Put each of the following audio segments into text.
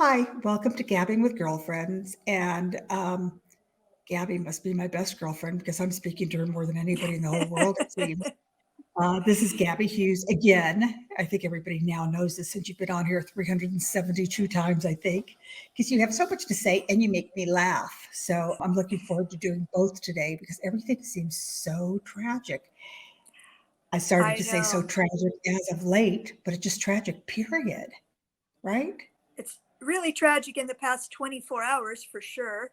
Hi, welcome to Gabbing with Girlfriends. And Gabby must be my best girlfriend because I'm speaking to her more than anybody in the whole world, it seems. This is Gabi Hughes again. I think everybody now knows this since you've been on here 372 times, I think, because you have so much to say and you make me laugh. So I'm looking forward to doing both today because everything seems so tragic. I started I to say so know. tragic as of late, but it's just tragic, period. Right? It's really tragic in the past 24 hours for sure.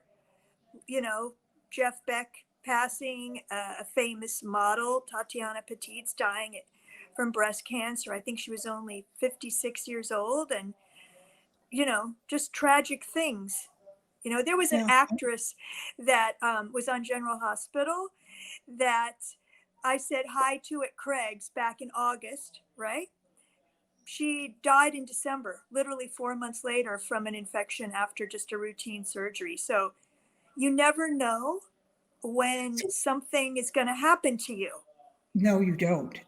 You know, Jeff Beck passing, a famous model, Tatiana Petit's dying from breast cancer. I think she was only 56 years old, and, just tragic things. There was an Yeah. actress that was on General Hospital that I said hi to at Craig's back in August, right? She died in December, literally 4 months later from an infection after just a routine surgery. So you never know when So something is going to happen to you. no, you don't.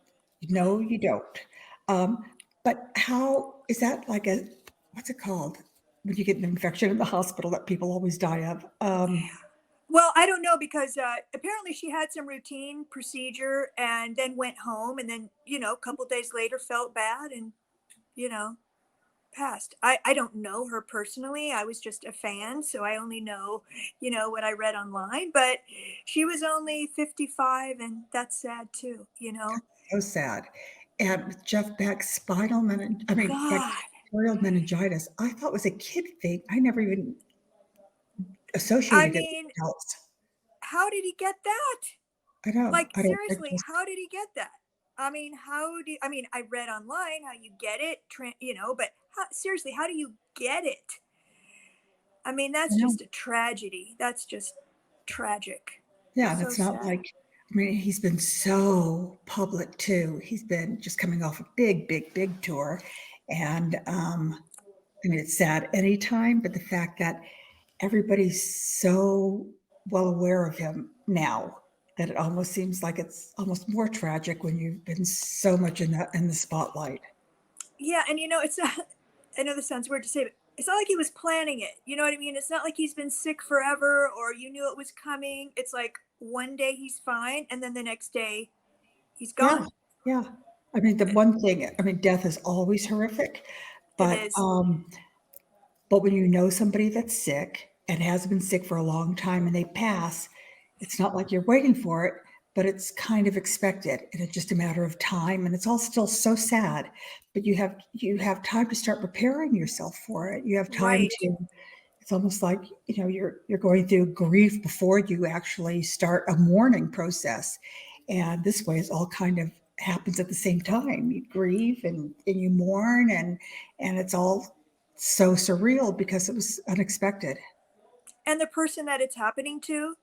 No, you don't. Um, but how is that like a what's it called when you get an infection in the hospital that people always die of? Well, I don't know because apparently she had some routine procedure and then went home and then, a couple days later felt bad and, you know, passed. I don't know her personally. I was just a fan, so I only know, what I read online. But she was only 55, and that's sad too. So sad. And with Jeff Beck's God, bacterial meningitis, I thought was a kid thing. I never even I associated it with mean, adults. how did he get that? I know. Like, I don't. I seriously, just how did he get that? I read online how you get it, but seriously, how do you get it? I mean, I that's know. just a tragedy. That's just tragic. Yeah, and So it's not sad. like I mean, he's been so public too. He's been just coming off a big, big, big tour, and I mean, it's sad anytime, but the fact that everybody's so well aware of him now that it almost seems like it's almost more tragic when you've been so much in the spotlight. Yeah, and it's not, I know this sounds weird to say, but it's not like he was planning it. You know what I mean? It's not like he's been sick forever or you knew it was coming. It's like one day he's fine and then the next day he's Yeah, gone. yeah. I mean, the one thing, I mean, death is always horrific, It but is. but when you know somebody that's sick and has been sick for a long time and they pass, it's not like you're waiting for it, but it's kind of expected and it's just a matter of time and it's all still so sad. But you have time to start preparing yourself for it. You have time Right. to it's almost like, you're going through grief before you actually start a mourning process. And this way it's all kind of happens at the same time. You grieve and you mourn and it's all so surreal because it was unexpected. And the person that it's happening to,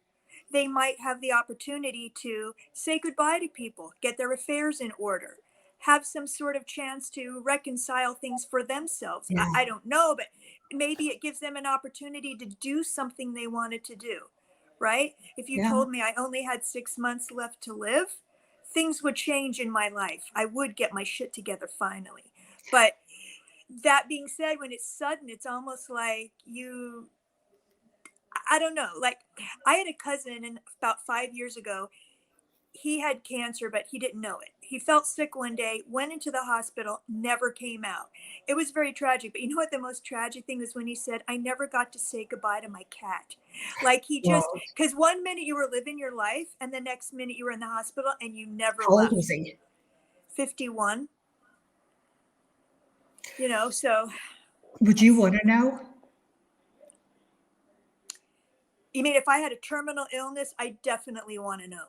they might have the opportunity to say goodbye to people, get their affairs in order, have some sort of chance to reconcile things for themselves. Yeah. I don't know, but maybe it gives them an opportunity to do something they wanted to do, right? If you Yeah. told me I only had 6 months left to live, things would change in my life. I would get my shit together finally. But that being said, when it's sudden, it's almost like I don't know. Like, I had a cousin, and about 5 years ago, he had cancer, but he didn't know it. He felt sick one day, went into the hospital, never came out. It was very tragic. But you know what? The most tragic thing was when he said, I never got to say goodbye to my cat. Like, Well, because one minute you were living your life, and the next minute you were in the hospital and you never how old was left. he? 51, so Would you that's, want to know? you mean if I had a terminal illness, I definitely want to know.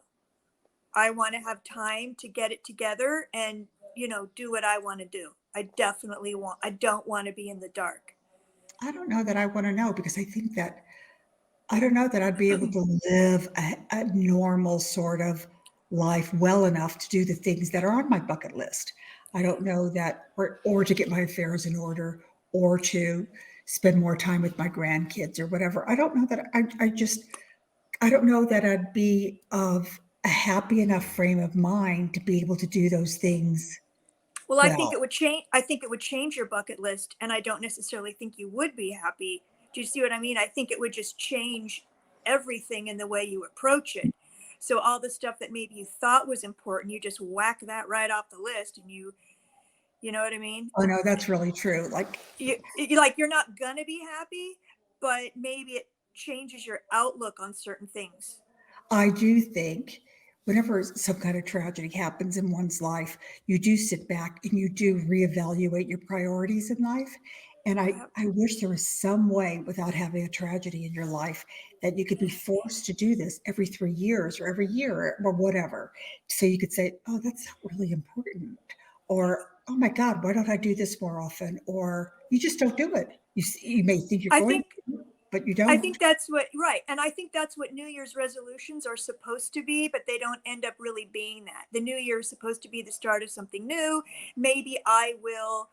I want to have time to get it together and, do what I want to do. I don't want to be in the dark. I don't know that I want to know because I don't know that I'd be able to live a normal sort of life well enough to do the things that are on my bucket list. I don't know that, or to get my affairs in order, or to spend more time with my grandkids or whatever. I don't know that I don't know that I'd be of a happy enough frame of mind to be able to do those things Well, I think Well, it would change. I think it would change your bucket list, and I don't necessarily think you would be happy. Do you see what I mean? I think it would just change everything in the way you approach it. So all the stuff that maybe you thought was important, you just whack that right off the list, and you know what I mean? oh no, that's really true. Like You like you're not gonna be happy, but maybe it changes your outlook on certain things. I do think whenever some kind of tragedy happens in one's life, you do sit back and you do reevaluate your priorities in life. And Yep. I wish there was some way without having a tragedy in your life that you could be forced to do this every 3 years or every year or whatever. So you could say, oh, that's not really important. Or, oh my God, why don't I do this more often? Or you just don't do it. You may think you're I going think to, but you I don't. think that's what right, and I think that's what New Year's resolutions are supposed to be, but they don't end up really being that. The New Year is supposed to be the start of something new. Maybe I will,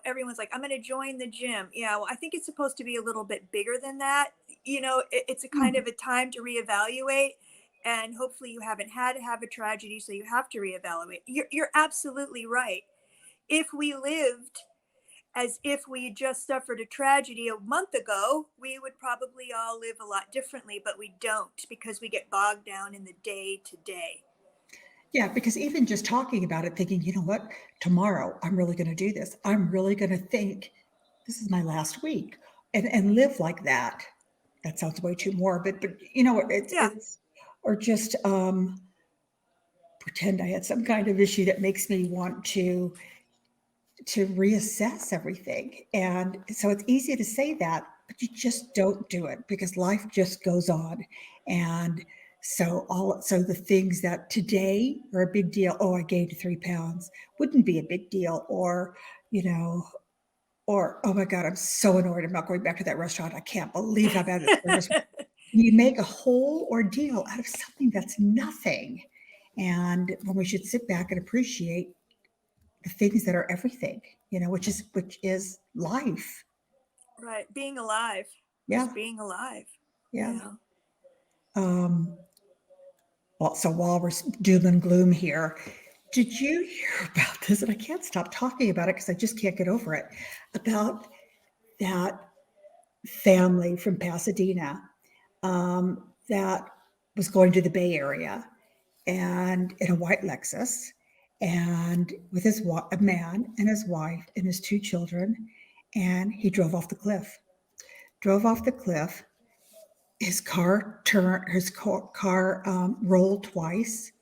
everyone's like, I'm going to join the gym. Yeah, well, I think it's supposed to be a little bit bigger than that. It's a kind of a time to reevaluate, and hopefully you haven't had to have a tragedy, so you have to reevaluate. You're absolutely right. If we lived as if we just suffered a tragedy a month ago, we would probably all live a lot differently, but we don't because we get bogged down in the day to day. Yeah, because even just talking about it, thinking, you know what, tomorrow I'm really going to do this. I'm really going to think this is my last week and live like that. That sounds way too morbid, but Yeah, it's or just pretend I had some kind of issue that makes me want to reassess everything. And so it's easy to say that, but you just don't do it because life just goes on. And so the things that today are a big deal, oh, I gained 3 pounds, wouldn't be a big deal. Or, you know, or oh my God, I'm so annoyed. I'm not going back to that restaurant. I can't believe how bad the service was. You make a whole ordeal out of something that's nothing. And when we should sit back and appreciate the things that are everything, which is life. right. Being alive, just Yeah, being alive. You yeah. know. Well, so while we're doom and gloom here, did you hear about this? And I can't stop talking about it because I just can't get over it. About that family from Pasadena that was going to the Bay Area and in a white Lexus and with a man and his wife and his 2 children, and he drove off the cliff. Drove off the cliff. His car rolled twice,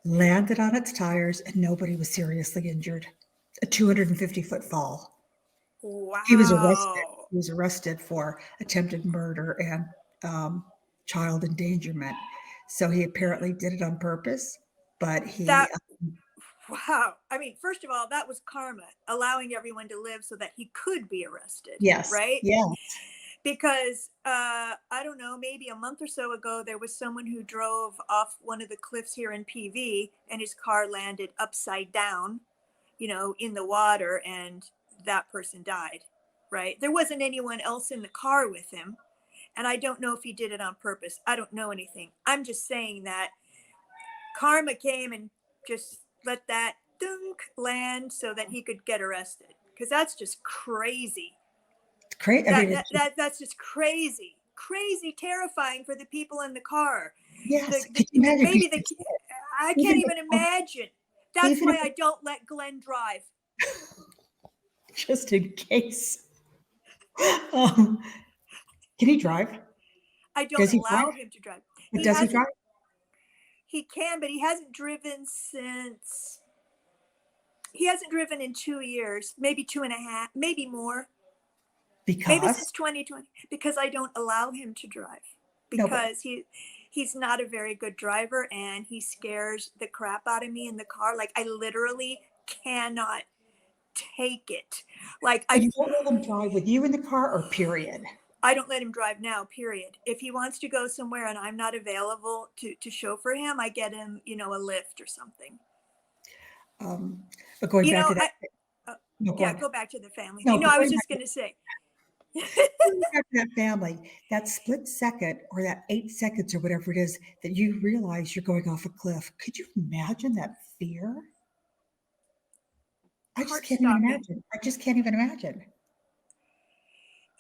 landed on its tires, and nobody was seriously injured. A 250-foot fall. He was arrested. Wow. He was arrested for attempted murder and child endangerment. So he apparently did it on purpose, but That wow. I mean, first of all, that was karma, allowing everyone to live so that he could be arrested, yes, right? yeah, Because I don't know, maybe a month or so ago, there was someone who drove off one of the cliffs here in PV, and his car landed upside down, in the water, and that person died. Right? There wasn't anyone else in the car with him, and I don't know if he did it on purpose. I don't know anything. I'm just saying that karma came and just let that dunk land so that he could get arrested. Because that's just crazy. it's great. I That, mean, that that that's just crazy, crazy, terrifying for the people in the car. yes. The Could you imagine if maybe you I can't even even imagine. That's even why if I don't let Glenn drive. just in case? Um, can he drive? I don't Does he drive? allow him to drive. But He does he drive? hasn't. He can, but he hasn't driven since. He hasn't driven in 2 years, maybe two and a half, maybe more. Maybe Because since 2020, because I don't allow him to drive, no, but because he's not a very good driver, and he scares the crap out of me in the car. Like, I literally cannot take it. Like, so you won't let him drive with you in the car, or period? I don't let him drive now, period. If he wants to go somewhere and I'm not available to chauffeur him, I get him, a lift or something. Um, but going You back know, to that, I no, go yeah, on. go back to the family No, thing. No, but I was just going to say. going back to that family, that split second or that 8 seconds or whatever it is that you realize you're going off a cliff. Could you imagine that fear? I just heart can't even stopping. imagine. I just can't even imagine.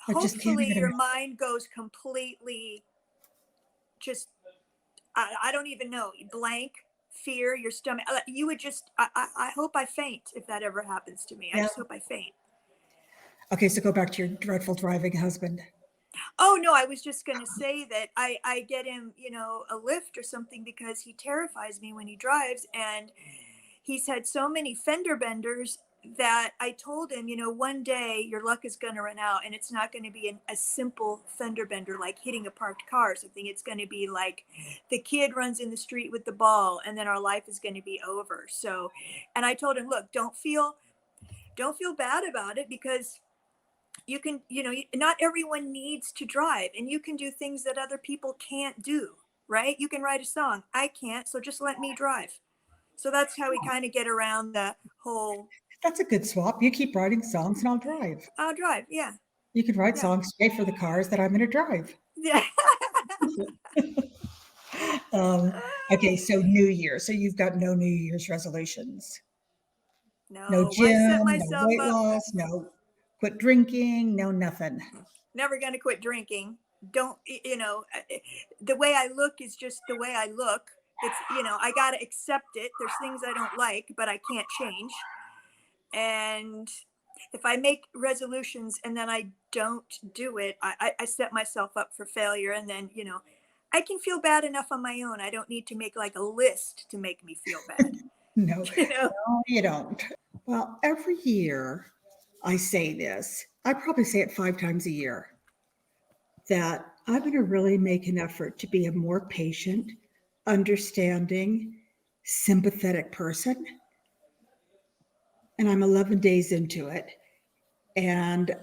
I just can't Hopefully even your imagine. mind goes completely just, I don't even know, blank, fear, your stomach. You would just, I hope I faint if that ever happens to me. I Yeah. just hope I faint. Okay, so go back to your dreadful driving husband. Oh no, I was just going to say that I get him, a lift or something because he terrifies me when he drives. And he's had so many fender benders that I told him, one day your luck is going to run out and it's not going to be a simple fender bender like hitting a parked car or something. It's going to be like the kid runs in the street with the ball and then our life is going to be over. So, and I told him, look, don't feel bad about it because you can, not everyone needs to drive and you can do things that other people can't do, right? You can write a song. I can't, so just let me drive. So that's how we kind of get around the whole, That's a good swap. You keep writing songs and I'll drive. I'll drive. Yeah. You could write Yeah. songs straight for the cars that I'm going to drive. Yeah. Um, okay, so New Year. So you've got no New Year's resolutions. No No, I set gym, no myself weight up, loss, no quit drinking, no nothing. never going to quit drinking. Don't, the way I look is just the way I look. It's, I got to accept it. There's things I don't like, but I can't change. And if I make resolutions and then I don't do it, I set myself up for failure. And then, I can feel bad enough on my own. I don't need to make like a list to make me feel bad. No, you know? no, you don't. Well, every year I say this. I probably say it 5 times a year that I'm going to really make an effort to be a more patient, understanding, sympathetic person. And I'm 11 days into it. And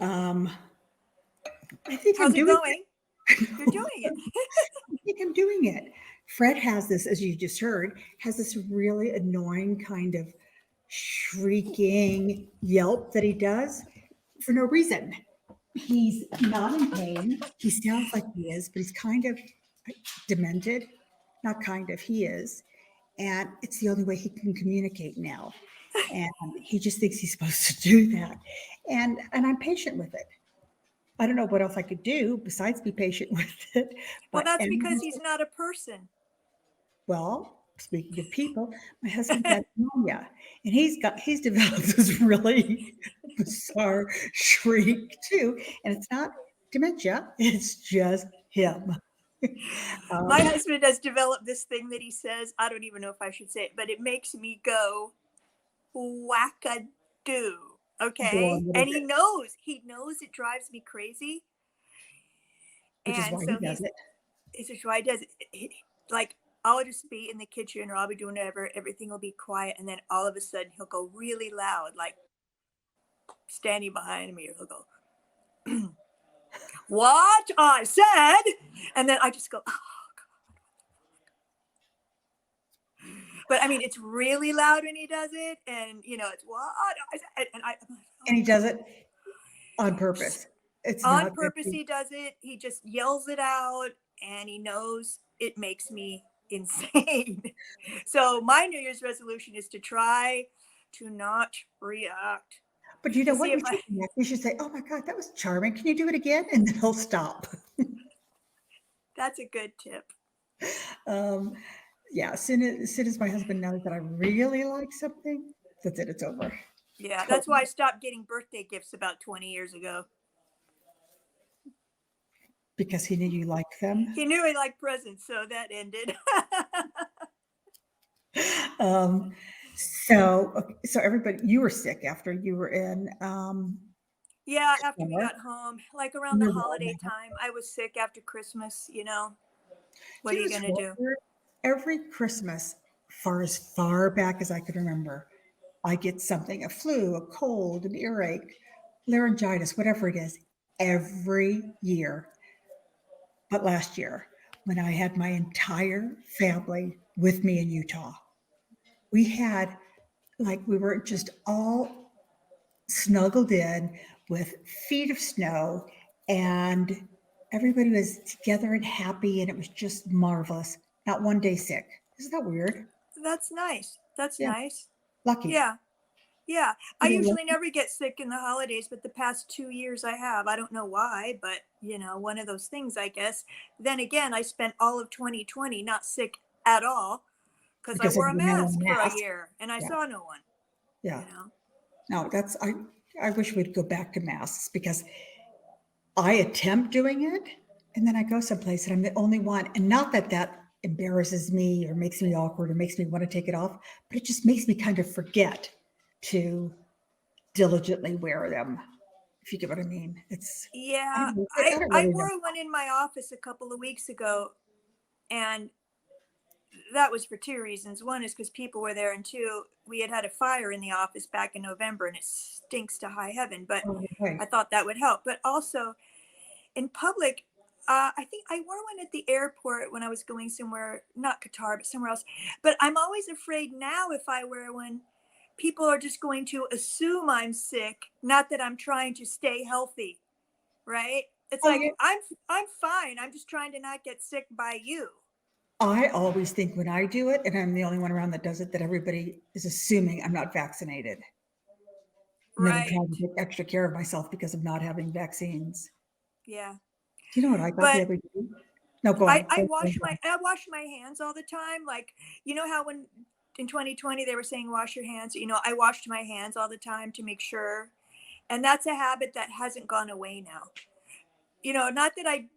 I think I'm How's it doing going? it. You're doing it. I think I'm doing it. Fred has this, as you just heard, has this really annoying kind of shrieking yelp that he does for no reason. He's not in pain. He sounds like he is, but he's kind of demented. Not kind of, he is. And it's the only way he can communicate now. And he just thinks he's supposed to do that. And I'm patient with it. I don't know what else I could do besides be patient with it. Well, But that's and because he's not a person. well, speaking of people, my husband got pneumonia, and he's developed this really bizarre shriek too, and it's not dementia; it's just him. My Um, husband has developed this thing that he says, I don't even know if I should say it, but it makes me go wackadoo. go on, Okay. what And is he it? knows it drives me crazy. Which is And why he so does it. it's just why he does it. Like, I'll just be in the kitchen or I'll be doing whatever, everything will be quiet. And then all of a sudden he'll go really loud, like standing behind me, or he'll go, what I said. And then I just go, oh. But I mean, it's really loud when he does it. And, it's what I said. And I'm like, And he oh. does it on purpose. It's On not purpose he does it. He just yells it out and he knows it makes me insane. So my New Year's resolution is to try to not react, but you know to what? see if You I, should react. You should say, "Oh my God, that was charming. Can you do it again?" And then he'll stop. that's a good tip. Um, yeah, as soon as my husband knows that I really like something, that's it. It's over. Yeah, that's why I stopped getting birthday gifts about 20 years ago. Because he knew you like them. He knew I liked presents, so that ended. Um, so everybody, you were sick after you were in Yeah, after we summer. got home, like around the You're well holiday now. time, I was sick after Christmas. Do What are you know you what's going to really do? weird? Every Christmas, as far back as I can remember, I get something, a flu, a cold, an earache, laryngitis, whatever it is, every year. But last year, when I had my entire family with me in Utah, we had like we were just all snuggled in with feet of snow, and everybody was together and happy, and it was just marvelous. Not one day sick. Isn't that weird? That's nice. That's Yeah, nice. lucky. Yeah. Yeah, I You know, usually never get sick in the holidays, but the past 2 years I have. I don't know why, but, one of those things, I guess. Then again, I spent all of 2020 not sick at all because I because wore a everyone had on mask a for a mask. year and I Yeah, saw no one, yeah. you know? No, I wish we'd go back to masks because I attempt doing it and then I go someplace and I'm the only one. And not that that embarrasses me or makes me awkward or makes me want to take it off, but it just makes me kind of forget to diligently wear them, if you get what I mean. I Yeah, don't know, I I don't I really know. wore one in my office a couple of weeks ago, and that was for 2 reasons. One is because people were there, and two, we had a fire in the office back in November, and it stinks to high heaven, but Oh, okay. I thought that would help. But also in public, I think I wore one at the airport when I was going somewhere, not Qatar, but somewhere else. But I'm always afraid now if I wear one, people are just going to assume I'm sick, not that I'm trying to stay healthy, right? It's Oh, like yeah. I'm fine. I'm just trying to not get sick by you. I always think when I do it, and I'm the only one around that does it, that everybody is assuming I'm not vaccinated. And then I'm trying to Right. take extra care of myself because of not having vaccines. Yeah. Do you know what I got the But other day? No, go I on. I Go wash on. my I wash my hands all the time. Like, you know how when in 2020 they were saying wash your hands, I washed my hands all the time to make sure. And that's a habit that hasn't gone away now. Not that I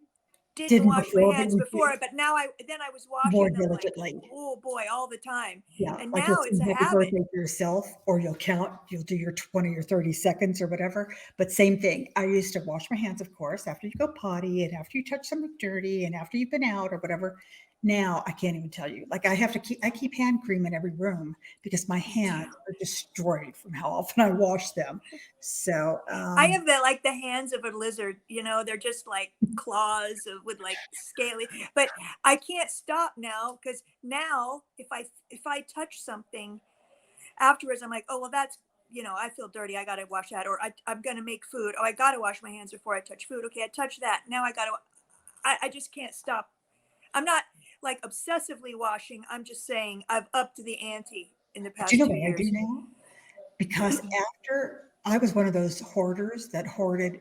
didn't Didn't wash my before, but hands you do before, but now I was more washing them like, diligently. oh boy, all the time. Yeah, And like you'll now it's sing a happy habit. birthday to yourself, or you'll do your 20 or 30 seconds or whatever. But same thing. I used to wash my hands, of course, after you go potty and after you touch something dirty and after you've been out or whatever. Now I can't even tell you. Like I keep hand cream in every room because my Me too. hands are destroyed from how often I wash them. So I have the hands of a lizard, they're just like claws with like scaly, but I can't stop now because now if I touch something afterwards, I'm like, oh well, that's I feel dirty. I gotta wash that, or I'm gonna make food. Oh, I gotta wash my hands before I touch food. Okay, I touch that. Now I gotta. I just can't stop. I'm not like obsessively washing. I'm just saying I've upped the ante in the but you past know two what I do years. now? Because after I was one of those hoarders that hoarded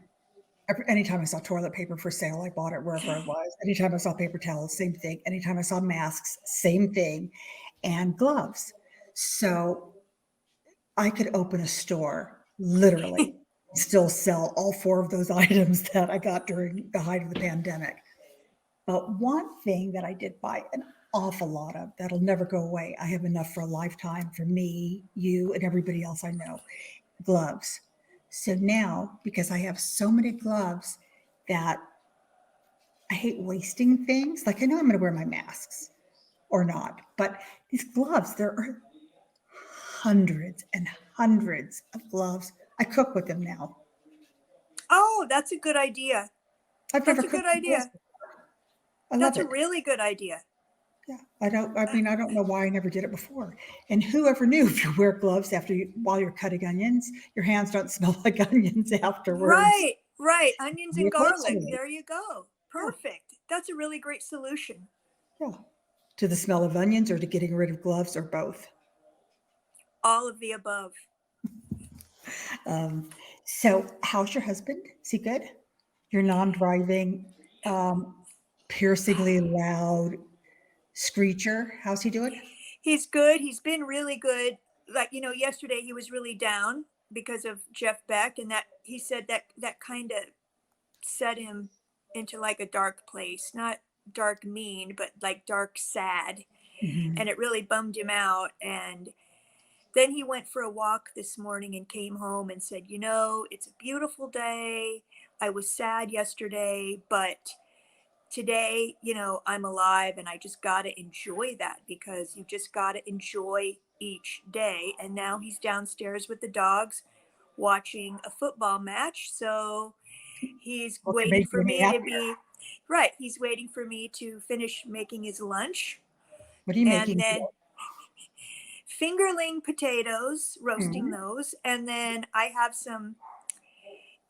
anytime I saw toilet paper for sale, I bought it wherever I was. Anytime I saw paper towels, same thing. Anytime I saw masks, same thing, and gloves. So I could open a store literally, still sell all four of those items that I got during the height of the pandemic. But one thing that I did buy an awful lot of that'll never go away. I have enough for a lifetime for me, you, and everybody else I know gloves. So now, because I have so many gloves that I hate wasting things. Like I know I'm going to wear my masks or not, but these gloves, there are hundreds and hundreds of gloves. I cook with them now. Oh, that's a good idea. I've never That's a cooked good with gloves idea. before. I love That's a it. really good idea. Yeah, I don't. I Uh, mean, I don't know why I never did it before. And whoever knew if you wear gloves while you're cutting onions, your hands don't smell like onions afterwards. right, right. Onions Be and a garlic. glycerol. There you go. Yeah, Perfect. That's a really great solution. yeah. To the smell of onions or to getting rid of gloves or both. All of the above. Um, so, how's your husband? Is he good? Your non-driving, piercingly loud screecher. How's he doing? He's good. He's been really good. Like, yesterday he was really down because of Jeff Beck, and that he said that kind of set him into like a dark place. Not dark mean, but like dark sad. And Mhm. it really bummed him out. And then he went for a walk this morning and came home and said, it's a beautiful day. I was sad yesterday, but today, I'm alive and I just got to enjoy that because you just got to enjoy each day. And now he's downstairs with the dogs watching a football match. So he's What could waiting make for you any me to happier? be right. He's waiting for me to finish making his lunch. What are you And making then today? fingerling potatoes, roasting Mhm. those. And then I have some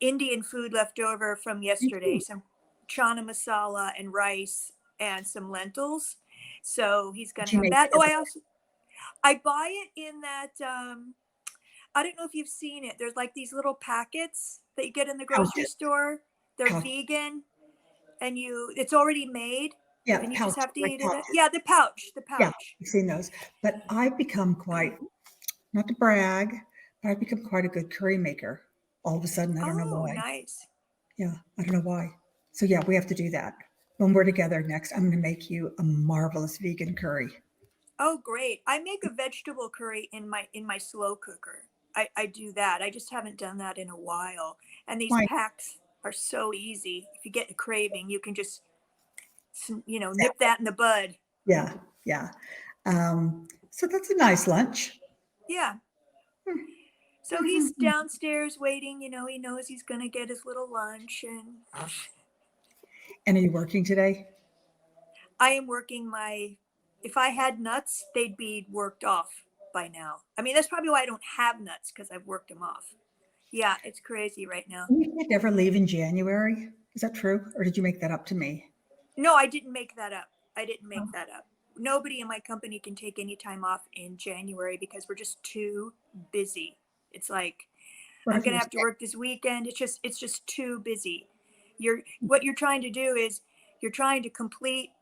Indian food left over from Me yesterday, too. some chana masala and rice and some lentils. So he's Did gonna you have make that. it Oh, at the I buy it in that I don't know if you've seen it. There's like these little packets that you get in the grocery Pouches, store. They're pouch vegan and it's already made yeah, and you just pouches, have to like eat it. pouches. Yeah, the Yeah, pouch. I've seen those. But I've become quite, not to brag, but I've become quite a good curry maker all of a sudden. I don't know Oh, why. nice. Yeah, I don't know why. So yeah, we have to do that. When we're together next, I'm gonna make you a marvelous vegan curry. Oh, great. I make a vegetable curry in my slow cooker. I do that. I just haven't done that in a while. And these Why? packs are so easy. If you get a craving, you can just nip that in the bud. Yeah, yeah. So that's a nice lunch. Yeah. So he's downstairs waiting, he knows he's going to get his little lunch and And are you working today? I am working if I had nuts, they'd be worked off by now. I mean, that's probably why I don't have nuts because I've worked them off. Yeah, it's crazy right now. You can't ever leave in January. Is that true? Or did you make that up to me? No, I didn't make that up. I didn't make that up. Nobody in my company can take any time off in January because we're just too busy. It's like What I'm if going you're to have to sick? work this weekend. It's just too busy. What you're trying to do is you're trying to complete,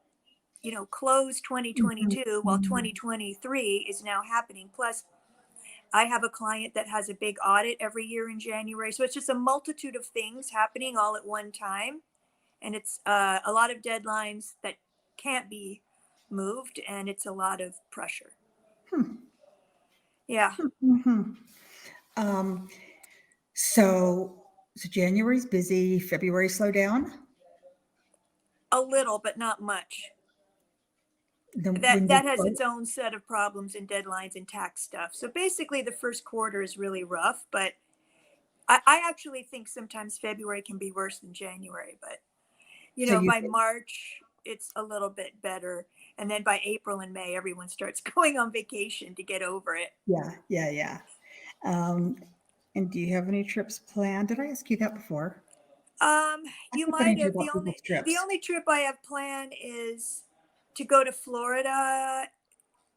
close Mhm, 2022 while mhm. 2023 is now happening. Plus, I have a client that has a big audit every year in January. So it's just a multitude of things happening all at one time. And it's a lot of deadlines that can't be moved. And it's a lot of pressure. Hmm, Yeah, mhm. Um, so January's busy, February slow down. a little, but not much. Then That when you that has start, its own set of problems and deadlines and tax stuff. So basically, the first quarter is really rough. But I actually think sometimes February can be worse than January. But so you by March, it's a little bit better. And then by April and May, everyone starts going on vacation to get over it. yeah, yeah, yeah. Um, and do you have any trips planned? Did I ask you that before? Um, I you think I need might to have. about people's The trips. only trip I have planned is to go to Florida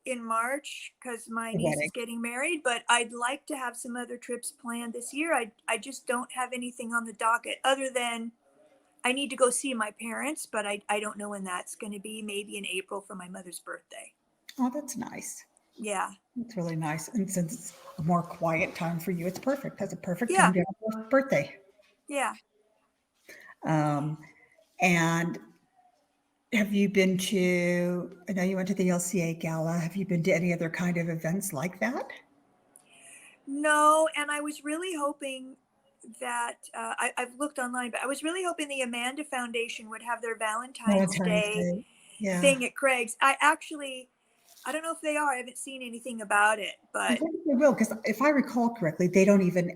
in March because my The niece wedding. is getting married, but I'd like to have some other trips planned this year. I just don't have anything on the docket other than I need to go see my parents, but I don't know when that's going to be. Maybe in April for my mother's birthday. Oh, that's nice. Yeah. It's really nice. And since it's a more quiet time for you, it's perfect. That's a perfect time Yeah. to have a birthday. Yeah. Um, and have you been to, I know you went to the LCA gala. Have you been to any other kind of events like that? No, and I was really hoping that I've looked online, but I was really hoping the Amanda Foundation would have their Valentine's Valentine's Day Day. Yeah. thing at Craig's. I don't know if they are. I haven't seen anything about it, I but think they will, because if I recall correctly, they don't even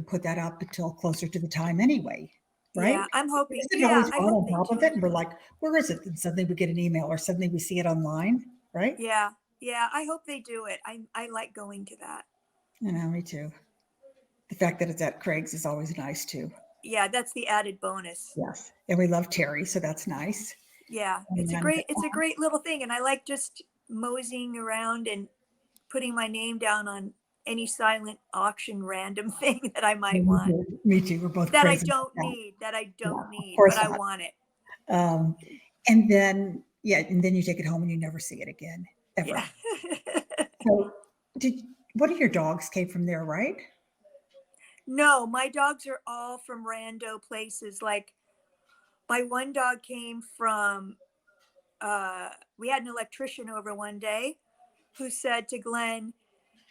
put that up until closer to the time anyway, right? yeah, I'm hoping. Isn't it Yeah, always I right hope on they top of do. it? And we're like, where is it? And suddenly we get an email or suddenly we see it online, right? Yeah, yeah, I hope they do it. I like going to that. You know, me too. The fact that it's at Craig's is always nice too. Yeah, that's the added bonus. Yes. And we love Terry, so that's nice. Yeah, And it's a great little thing, and I like just moseying around and putting my name down on any silent auction random thing that I might me want. too. Me too. We're both crazy about that. That I Yeah, don't of need, but course I not. want it. Um, and then, yeah, and then you take it home and you never see it again, Yeah. ever. So, did what are your dogs came from there, right? No, my dogs are all from rando places. Like my one dog came from we had an electrician over one day who said to Glenn,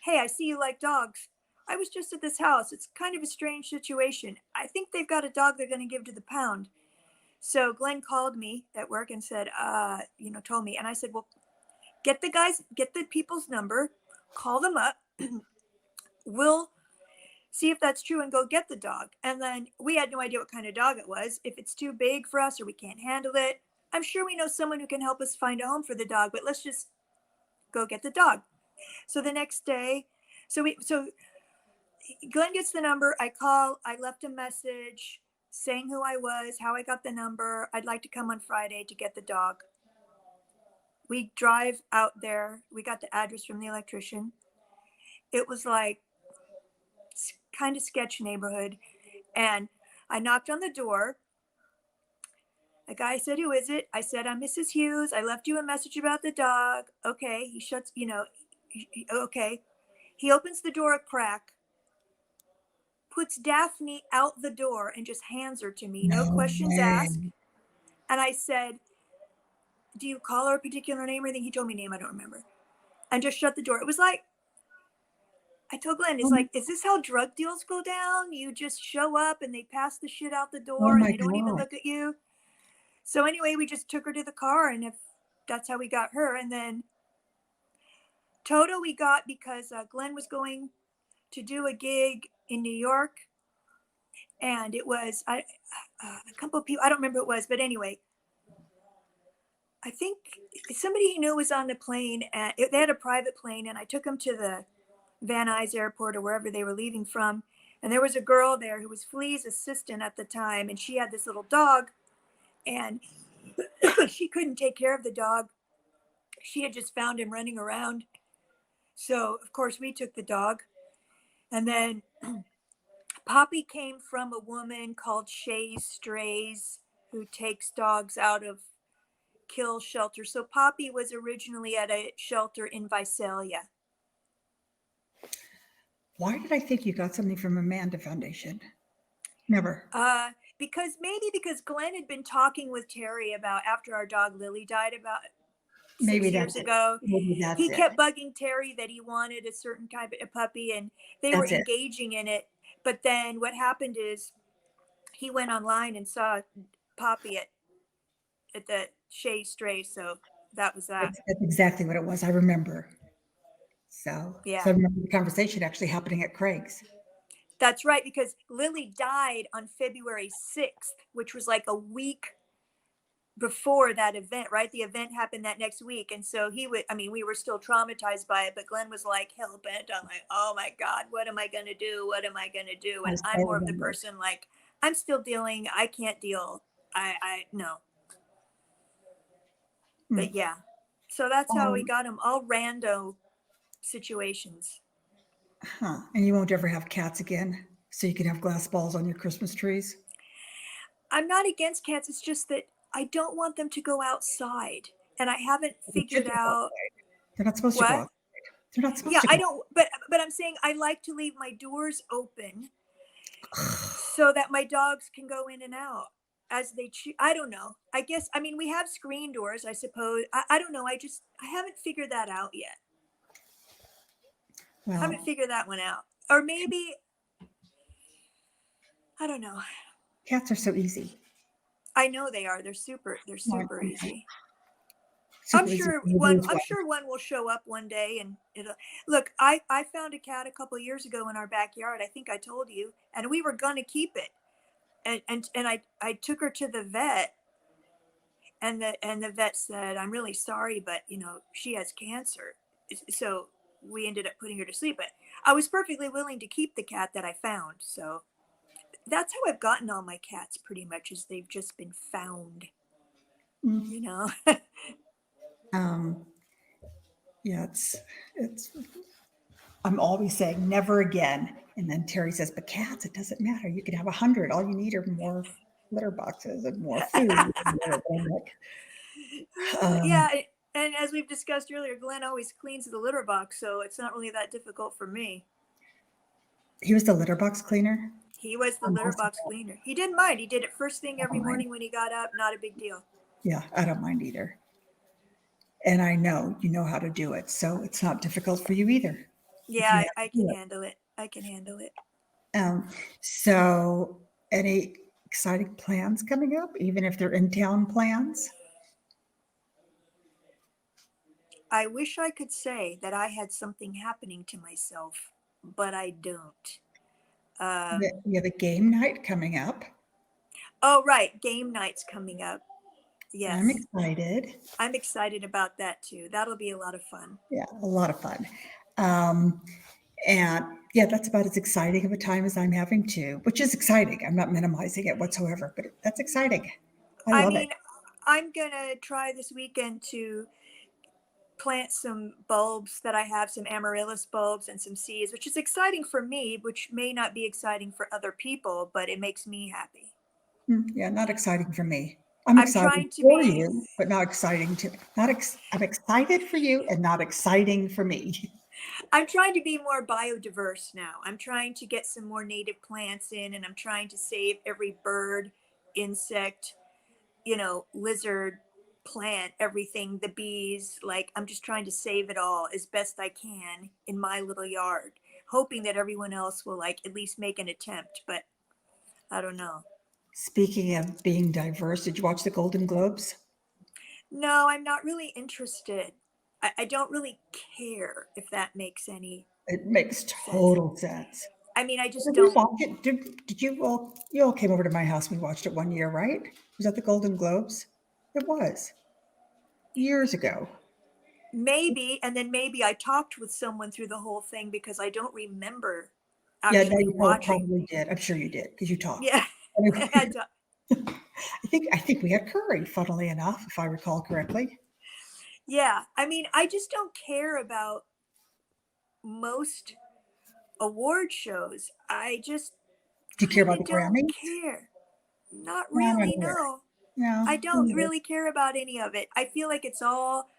"Hey, I see you like dogs. I was just at this house. It's kind of a strange situation. I think they've got a dog they're going to give to the pound." So Glenn called me at work and said, told me. And I said, well, get the people's number, call them up. We'll see if that's true and go get the dog. And then we had no idea what kind of dog it was. If it's too big for us or we can't handle it, I'm sure we know someone who can help us find a home for the dog, but let's just go get the dog. So the next day, so Glenn gets the number. I call, I left a message saying who I was, how I got the number. I'd like to come on Friday to get the dog. We drive out there. We got the address from the electrician. It was like kind of sketch neighborhood. And I knocked on the door. The guy said, "Who is it?" I said, "I'm Mrs. Hughes. I left you a message about the dog." Okay. He shuts, okay. He opens the door a crack, puts Daphne out the door, and just hands her to me. No No questions asked. way. And I said, "Do you call her a particular name or anything?" He told me name. I don't remember. And just shut the door. It was like, I told Glenn, it's Oh, like, is this how drug deals go down? You just show up and they pass the shit out the oh door and my they don't even God. look at you. So anyway, we just took her to the car, and if that's how we got her. And then Toto we got because Glenn was going to do a gig in New York, and it was a couple of people. I don't remember who it was, but anyway, I think somebody he knew was on the plane, and they had a private plane, and I took him to the Van Nuys Airport or wherever they were leaving from. And there was a girl there who was Flea's assistant at the time, and she had this little dog, and she couldn't take care of the dog. She had just found him running around. So, of course, we took the dog. And then Poppy came from a woman called Shay's Strays, who takes dogs out of kill shelters. So Poppy was originally at a shelter in Visalia. Why did I think you got something from Amanda Foundation? Never. Because Glenn had been talking with Terry about, after our dog Lily died about Maybe 6 years that's it. ago, Maybe that's he it. kept bugging Terry that he wanted a certain type of puppy, and they were That's it. engaging in it. But then what happened is he went online and saw Poppy at the Shea Stray, so that was that. That's exactly what it was. I remember. So Yeah, I remember the conversation actually happening at Craig's. that's right, because Lily died on February 6th, which was like a week before that event, right? The event happened that next week. And so we were still traumatized by it, but Glenn was like hell bent. I'm like, oh my God, what am I going to do? What am I going to do? I And I I'm more of the remember. person like, I'm still dealing. I can't deal. No. Mm. But yeah. So that's how we Um, got him, all rando situations. and you won't ever have cats again, so you can have glass balls on your Christmas trees? I'm not against cats. It's just that I don't want them to go outside. And I haven't They figured shouldn't go out outside. They're not supposed to go what. outside. They're not supposed Yeah, to I go. don't, but I'm saying I like to leave my doors open so that my dogs can go in and out as they choose. I don't know. I guess, we have screen doors, I suppose. I don't know. I haven't figured that out yet. Haven't Well, figured that one out. Or maybe, I don't know. cats are so easy. I know they are. They're Aren't super they? easy. Super easy to lose I'm one. sure one will show up one day, and it'll look. I found a cat a couple years ago in our backyard. I think I told you, and we were gonna keep it. And I took her to the vet, and the vet said, "I'm really sorry, but she has cancer." So we ended up putting her to sleep. But I was perfectly willing to keep the cat that I found. So that's how I've gotten all my cats, pretty much, is they've just been found. Mm. You know. Um, yeah, it's. I'm always saying never again, and then Terry says, "But cats, it doesn't matter. You can have 100. All you need are more litter boxes and more food." And more. I'm like, Yeah, um, and as we've discussed earlier, Glenn always cleans the litter box, so it's not really that difficult for me. he was the litter box cleaner. He was the I'm litter also, box cleaner. He didn't mind. He did it first thing I every don't mind. morning when he got up. Not a big deal. Yeah, I don't mind either. And I know you know how to do it, so it's not difficult for you either if you Yeah, know I how to can do it. handle it. I can handle it. So, any exciting plans coming up, even if they're in town plans? I wish I could say that I had something happening to myself, but I don't. You have a game night coming up. Oh, right. Game night's coming up. I'm Yes. excited. I'm excited about that too. That'll be a lot of fun. Yeah, a lot of fun. Um, and yeah, that's about as exciting of a time as I'm having too, which is exciting. I'm not minimizing it whatsoever, but that's exciting. I I love it. mean, I'm going to try this weekend to plant some bulbs that I have, some amaryllis bulbs and some seeds, which is exciting for me, which may not be exciting for other people, but it makes me happy. Yeah, not exciting for me. I'm I'm excited trying to for be you, but not exciting to not I'm excited for you and not exciting for me. I'm trying to be more biodiverse now. I'm trying to get some more native plants in, and I'm trying to save every bird, insect, lizard, plant, everything, the bees. Like, I'm just trying to save it all as best I can in my little yard, hoping that everyone else will, like, at least make an attempt, but I don't know. Speaking of being diverse, did you watch the Golden Globes? No, I'm not really interested. I don't really care, if that makes any It makes sense. total sense. I mean, I just Did we don't. watch it? Did you all came over to my house, we watched it one year, right? Was that the Golden Globes? It was years ago. Maybe, and then maybe I talked with someone through the whole thing because I don't remember Yeah, no, actually you watching. probably did. I'm sure you did because you talked. Yeah, I Anyway, had to. I think we had curry, funnily enough, if I recall correctly. Yeah, I mean, I just don't care about most award shows. I just Do you care kind about of the don't Grammys? care. Not No, I'm not really, either. no. No, I me don't neither. really care about any of it. I feel like it's all,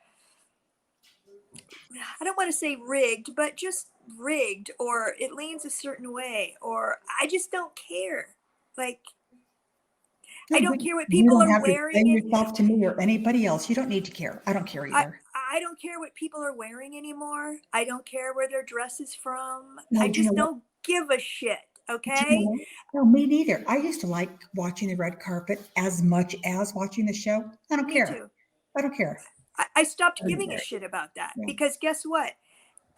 I don't want to say rigged, but just rigged, or it leans a certain way, or I just don't care. Like, No, I don't but care what you people don't are have to wearing explain in. yourself to me or anybody else. You don't need to care. I don't care I either. I don't care what people are wearing anymore. I don't care where their dress is from. I No, do you know just what? don't give a shit, Do you know okay? what? No, me neither. I used to like watching the red carpet as much as watching the show. I don't Me care. too. I don't care. I stopped I don't giving a care. shit about that Yeah. because guess what?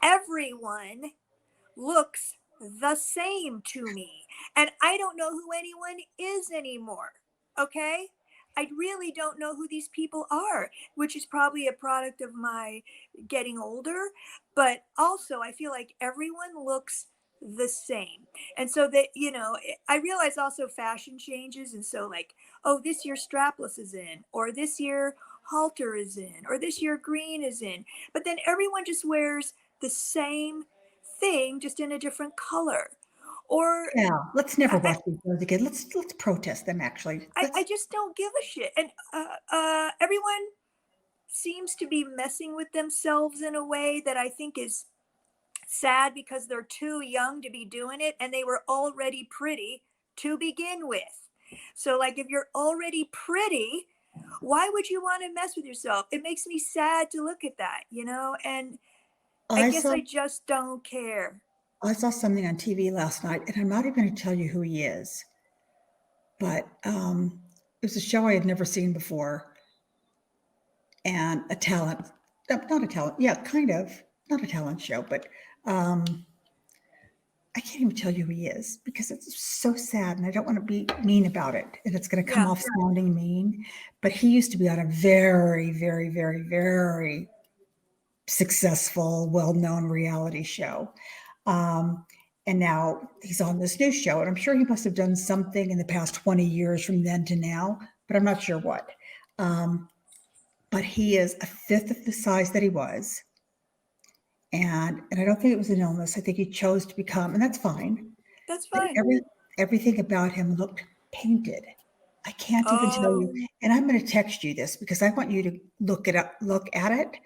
Everyone looks the same to me. And I don't know who anyone is anymore. Okay? I really don't know who these people are, which is probably a product of my getting older. But also, I feel like everyone looks the same. And so that, I realize also fashion changes. And so, like, oh, this year strapless is in, or this year halter is in, or this year green is in. But then everyone just wears the same thing, just in a different color. Or Yeah. Let's never I, watch these shows again. Let's protest them actually. I just don't give a shit. And everyone seems to be messing with themselves in a way that I think is sad because they're too young to be doing it and they were already pretty to begin with. So, like, if you're already pretty, why would you want to mess with yourself? It makes me sad to look at that. And I I guess saw I just don't care. I saw something on TV last night, and I'm not even going to tell you who he is, but it was a show I had never seen before, and a talent, not a talent, yeah, kind of, not a talent show, but um, I can't even tell you who he is because it's so sad, and I don't want to be mean about it, and it's going to come Yeah. off sounding mean. But he used to be on a very, very, very, very successful, well-known reality show. Um, and now he's on this new show, and I'm sure he must have done something in the past 20 years from then to now, but I'm not sure what. Um, but he is a fifth of the size that he was. And I don't think it was an illness. I think he chose to become, and that's fine. That's But fine. everything about him looked painted. I can't even tell Oh, you. And I'm going to text you this because I want you to look at it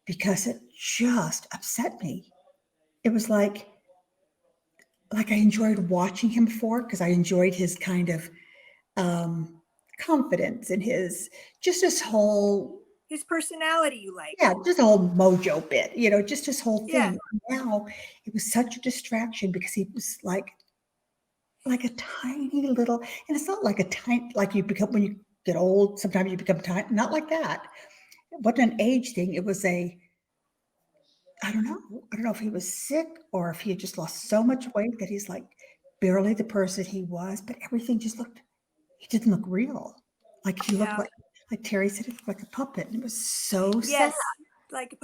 because it just upset me. It was like I enjoyed watching him before because I enjoyed his kind of um, confidence and his just his whole his personality you like. yeah, just a whole mojo bit, just his whole Yeah. thing. Now it was such a distraction because he was like a tiny little, and it's not like a tiny like you become when you get old. Sometimes you become tiny, not like that. It wasn't an age thing. It was I don't know. I don't know if he was sick or if he had just lost so much weight that he's like barely the person he was, but everything just he didn't look real. Like he looked Yeah. like Terry said, he looked like a puppet. And it was so sad. Yes. Like,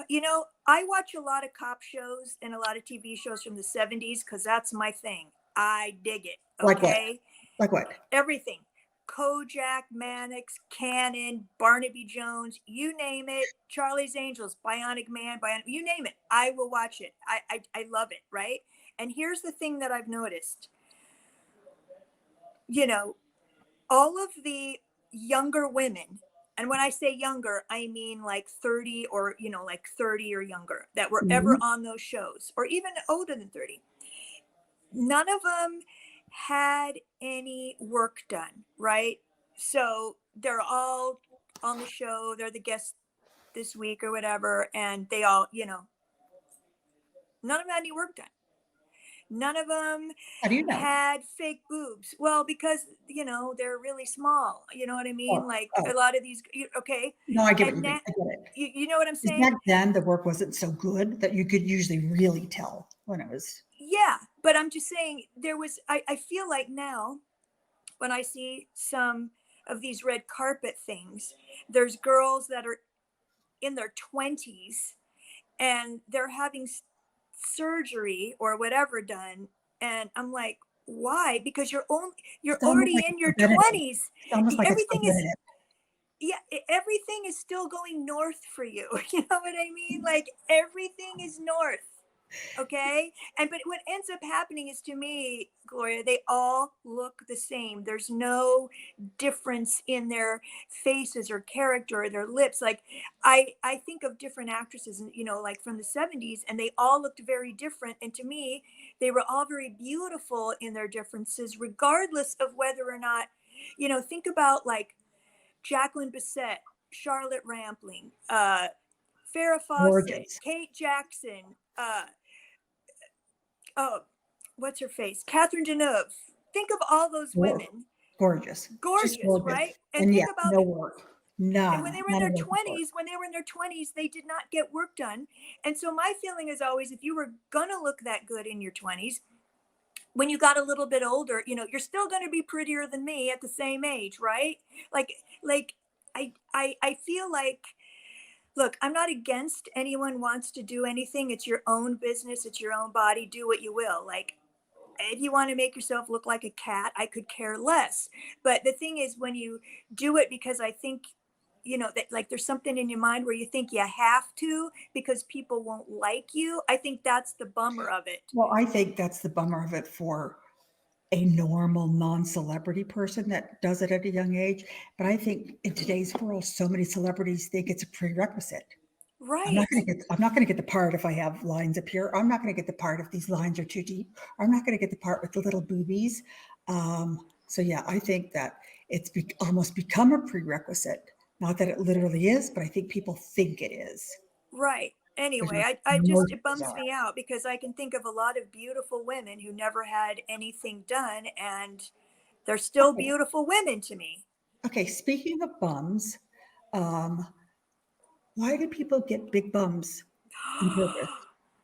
I watch a lot of cop shows and a lot of TV shows from the 70s because that's my thing. I dig it. Like what? Okay. Like what? Everything. Kojak, Mannix, Cannon, Barnaby Jones, you name it, Charlie's Angels, Bionic Man, you name it, I will watch it. I love it, right? And here's the thing that I've noticed, you know, all of the younger women, and when I say younger, I mean like 30 or, like 30 or younger that were ever Mhm. on those shows, or even older than 30, none of them had any work done, right? So they're all on the show, they're the guests this week or whatever, and they all, none of them had any work done. None of them How do you know? had fake boobs. Well, because, they're really small. You know what I mean? Oh, Like a oh, lot of these, okay. no, I get what And you mean. now, I get it. you know what I'm 'Cause saying? back then, the work wasn't so good that you could usually really tell when it was. Yeah. But I'm just saying, I feel like now when I see some of these red carpet things, there's girls that are in their 20s and they're having surgery or whatever done, and I'm like, why? Because you're It's almost already like in it's your preventative. 20s. It's almost like it's Everything is, preventative. yeah, everything is still going north for you. You know what I mean? Like everything is north. Okay. And but what ends up happening is, to me, Gloria, they all look the same. There's no difference in their faces or character or their lips. Like I think of different actresses, and like from the 70s, and they all looked very different. And to me, they were all very beautiful in their differences, regardless of whether or not, think about like Jacqueline Bisset, Charlotte Rampling, Farrah Fawcett, Gorgeous. Kate Jackson, oh, what's her face? Catherine Deneuve. Think of all those Gor women. gorgeous. Just Gorgeous, gorgeous. right? And And think yeah, about no work. when None. they were in None their of those work. 20s, they did not get work done. And so my feeling is always, if you were going to look that good in your 20s, when you got a little bit older, you're still going to be prettier than me at the same age, right? Like like I feel like, look, I'm not against anyone wants to do anything. It's your own business, it's your own body, do what you will. Like, if you want to make yourself look like a cat, I could care less. But the thing is, when you do it because I think, that like there's something in your mind where you think you have to because people won't like you, I think that's the bummer of it. Well, I think that's the bummer of it for a normal non-celebrity person that does it at a young age. But I think in today's world, so many celebrities think it's a prerequisite. Right. I'm not gonna get the part if I have lines up here. I'm not gonna get the part if these lines are too deep. I'm not gonna get the part with the little boobies. So yeah, I think that it's almost become a prerequisite. Not that it literally is, but I think people think it is. Right. There's Anyway, no, I no just, it difference bums on me out because I can think of a lot of beautiful women who never had anything done, and they're still it. beautiful women to me. Okay, speaking of bums, um, why do people get big bums on purpose?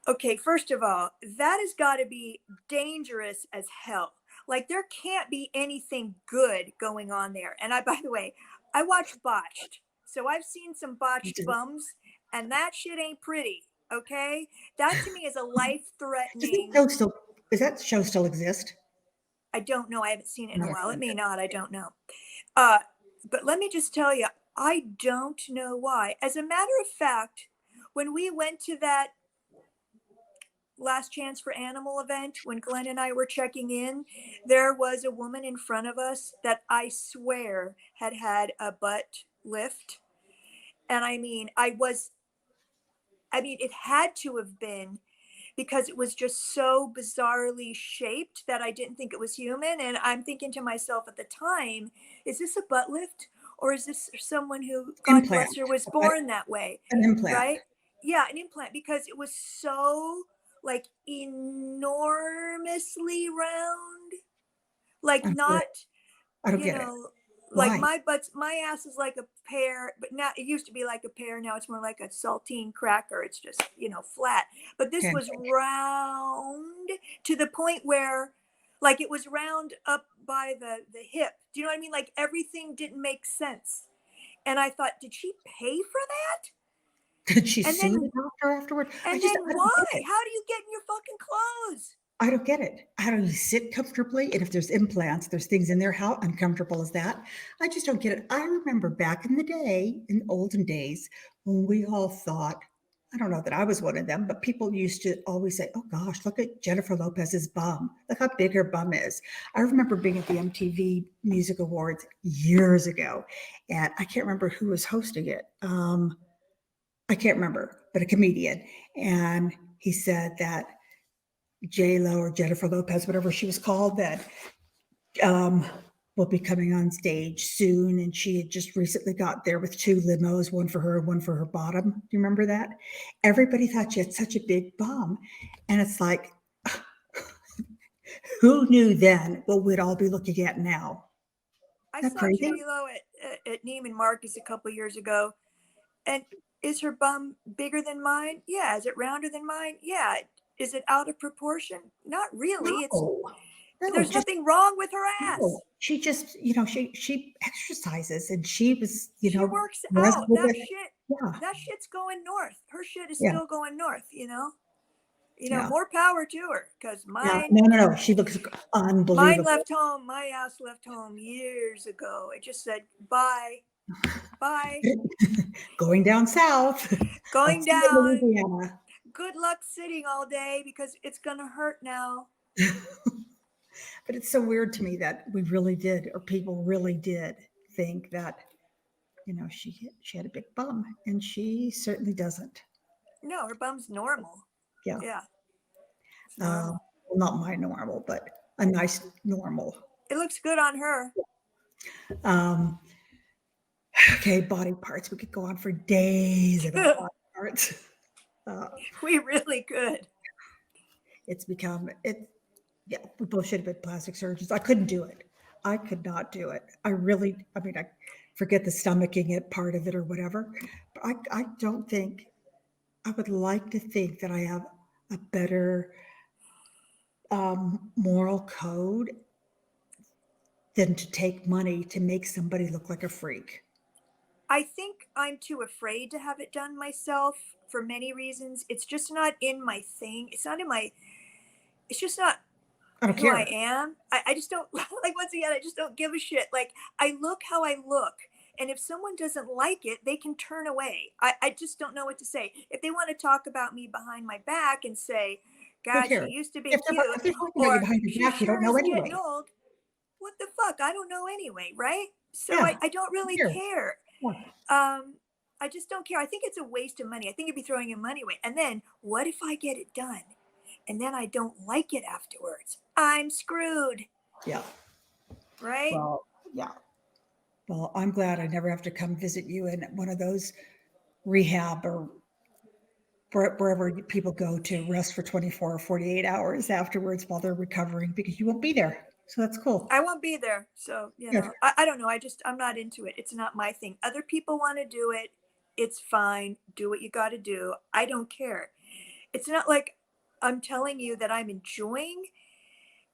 Okay, first of all, that has got to be dangerous as hell. Like there can't be anything good going on there. And by the way, I watch Botched. So I've seen some You botched do. bums, and that shit ain't pretty. Okay? That to me is a life Does that threatening. show still, does that show still exist? I don't know. I haven't seen it in a Never while. It found may it. not. I don't know. Uh, but let me just tell you, I don't know why. As a matter of fact, when we went to that Last Chance for Animal event, when Glenn and I were checking in, there was a woman in front of us that I swear had had a butt lift. And it had to have been because it was just so bizarrely shaped that I didn't think it was human. And I'm thinking to myself at the time, is this a butt lift? Or is this someone who, God bless Implant, her, was but born that way? an implant. Right? Yeah, an implant, because it was so like enormously round, like I not, don't you get it. know, like Why? my ass is like a pear, but now it used to be like a pear. Now it's more like a saltine cracker. It's just, flat. But this was Pancake. round to the point where, like, it was round up by the hip. Do you know what I mean? Like everything didn't make sense. And I thought, did she pay for that? Did she And sue then the doctor afterward? and then I don't why? get it. How do you get in your fucking clothes? I don't get it. How do you sit comfortably? And if there's implants, there's things in there. How uncomfortable is that? I just don't get it. I remember back in the day, in olden days, when we all thought, I don't know that I was one of them, but people used to always say, oh gosh, look at Jennifer Lopez's bum. Look how big her bum is. I remember being at the MTV Music Awards years ago, and I can't remember who was hosting it. I can't remember, but a comedian. And he said that J Lo or Jennifer Lopez, whatever she was called, that um, will be coming on stage soon. And she had just recently got there with two limos, one for her, one for her bottom. Do you remember that? Everybody thought she had such a big bum. And it's like, who knew then what we'd all be looking at now? I Isn't that saw crazy? J Lo at Neiman Marcus a couple years ago, and is her bum bigger than mine? Yeah. Is it rounder than mine? Yeah. Is it out of proportion? Not really. It's No, no, there's just nothing wrong with her no. ass. She just, she exercises and she was, She works was out. with it. Yeah, That shit's going north. Her shit is yeah, still going north, you know? yeah. More power to her, because Yeah, no, no, no. She looks mine unbelievable. left home, my ass left home years ago. It just said, bye, bye, Going down south. I'll going see you in down. Louisiana. Good luck sitting all day because it's gonna hurt now. But it's so weird to me that we really did, or people really did think that, she had a big bum, and she certainly doesn't. No, her bum's normal. Yeah. Yeah, it's Uh, normal. well, not my normal, but a nice normal. It looks good on her. Um, okay, body parts. We could go on for days about body parts. Uh, We really could. it's become it. Yeah, we both should have been plastic surgeons. I couldn't do it. I could not do it. I mean, I forget the stomaching it part of it or whatever. But I don't think, I would like to think that I have a better moral code than to take money to make somebody look like a freak. I think I'm too afraid to have it done myself for many reasons. It's just not in my thing. It's not in my, it's just not I don't who I care. am. I just don't, like, once again, I just don't give a shit. Like, I look how I look. And if someone doesn't like it, they can turn away. I just don't know what to say. If they want to talk about me behind my back and say, Who God, she cares? used to be If cute, they're talking about you or behind she your back, you don't sure know is getting anyway. old, what the fuck? I don't know anyway, right? So Yeah, I don't who really cares? care. Yeah. I just don't care. I think it's a waste of money. I think it'd be throwing your money away. And then what if I get it done and then I don't like it afterwards? I'm screwed, Yeah. right? Well, yeah. Well, I'm glad I never have to come visit you in one of those rehab or wherever people go to rest for 24 or 48 hours afterwards while they're recovering, because you won't be there. So that's cool. I won't be there. So, Good. I don't know. I'm not into it. It's not my thing. Other people want to do it. It's fine. Do what you got to do. I don't care. It's not like I'm telling you that I'm enjoying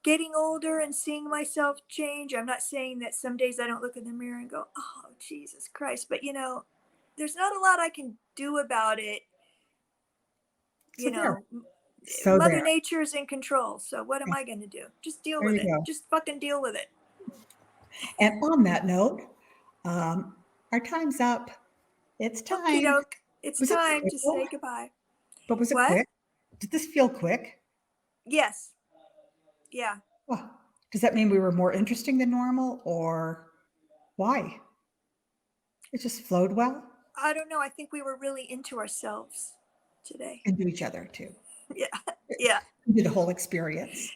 getting older and seeing myself change. I'm not saying that some days I don't look in the mirror and go, oh, Jesus Christ. But, there's not a lot I can do about it. So You there. know, So Mother there. Nature is in control. So what am I going to do? Just deal There with you it. go. Just fucking deal with it. And on that note, um, our time's up. It's Okie time. doke. It's Was it time quick to though? say goodbye. But was it What? quick? Did this feel quick? Yes. Yeah. Well, does that mean we were more interesting than normal, or why? It just flowed well I don't know. I think we were really into ourselves today. into each other too. Yeah. Yeah. Into the whole experience.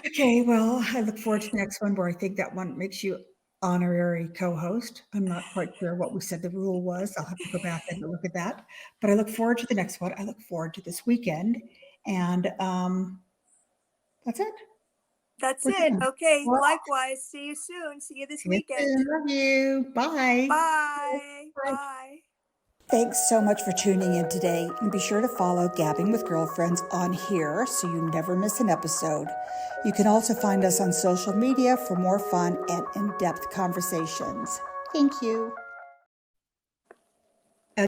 Okay, well, I look forward to the next one where I think that one makes you honorary co-host. I'm not quite sure what we said the rule was. I'll have to go back and look at that. But I look forward to the next one. I look forward to this weekend. And that's it. That's We're it. done. Okay. Well, Likewise. See you soon. See you this see you weekend. soon. Love you. Bye. Bye. Bye. Bye. Thanks so much for tuning in today, and be sure to follow Gabbing with Girlfriends on here so you never miss an episode. You can also find us on social media for more fun and in-depth conversations. Thank you.